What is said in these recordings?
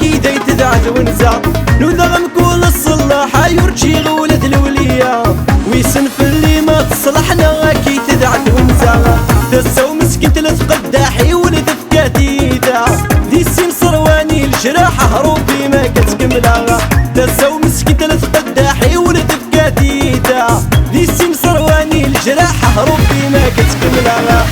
أكيد يتدعث ونزع نوذغم كل الصلاحة يرجي غولة الولية ويسنف اللي ما تصلحنا أكيد تدعث ونزع تسو مسكين تلت قداحي ولد فكاتي دا ذي السين صرواني الجراحة ربي ما كتكملها تسو مسكين تلت قداحي ولد فكاتي دا ذي السين صرواني الجراحة ربي ما كتكملها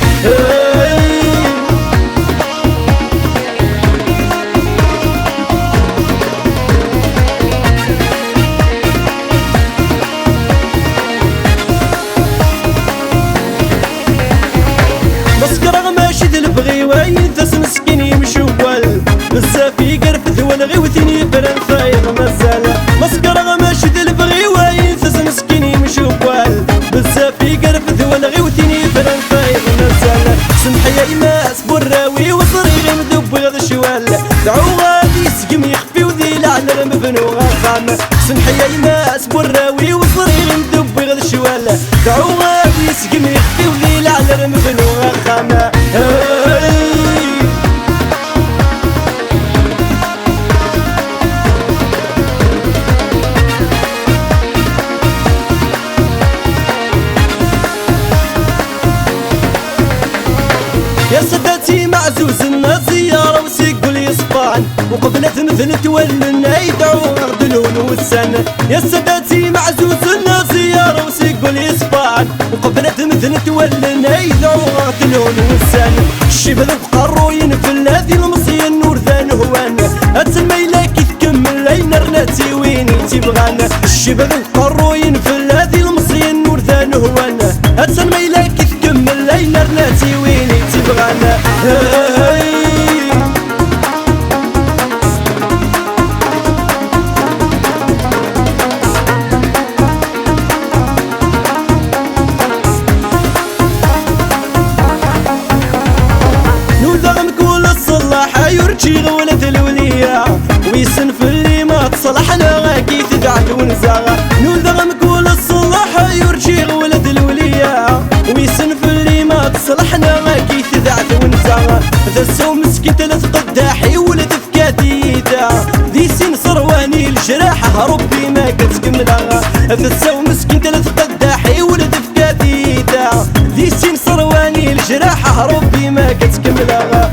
مسكرة ماشي البغي وينتس مسكين يمشوال بزاف يقرفث والغيوثيني فرن فايغ مازال مسكرة ماشي البغي وينتس مسكين يمشوال بزاف يقرفث والغيوثيني فرن فايغ مازال سمحي يا إماس براوي وصريغ مذوب غير شوال دعو غادي يسقم يخفي وذي لعن رمبنو غاخام سمحي يا إماس براوي وصريغ مذوب غير شوال دعو غادي يسقم يخفي وذي لعن رمبنو غاخام يا سادتي معزوز الناس زيارة وسيقول يصفان وقبلت مثل تولنا يدعو غرد اللون والسن يا سادتي معزوز الناس زيارة وسيقول يصفان وقبلت مثل تولنا يدعو غرد اللون والسن الشبه ذو قروين في الذي المصي النور ذا هوان اتسمى لك تكمل لين رناتي وين تبغان الشبه ذو قروين في الذي المصي النور ذا هوان اتسمى لك تكمل لين رناتي وين تبغانا نوذغم كل الصلاحة يرجي غولة الولية ويسنف اللي ما تصلحنا غاكي تدعث ونزاغ نوذغم كل الصلاحة يرجي غولة الولية ويسنف اللي ما تصلحنا غاكي تدعث ونزاغ ذا السو مسكين تلت قداحي ولد فكاتي دا ذي سين صرواني الجراحة ربي ما كتكملها ذا السو مسكين تلت قداحي ولد فكاتي دا ذي سين صرواني الجراحة ربي ما كتكملها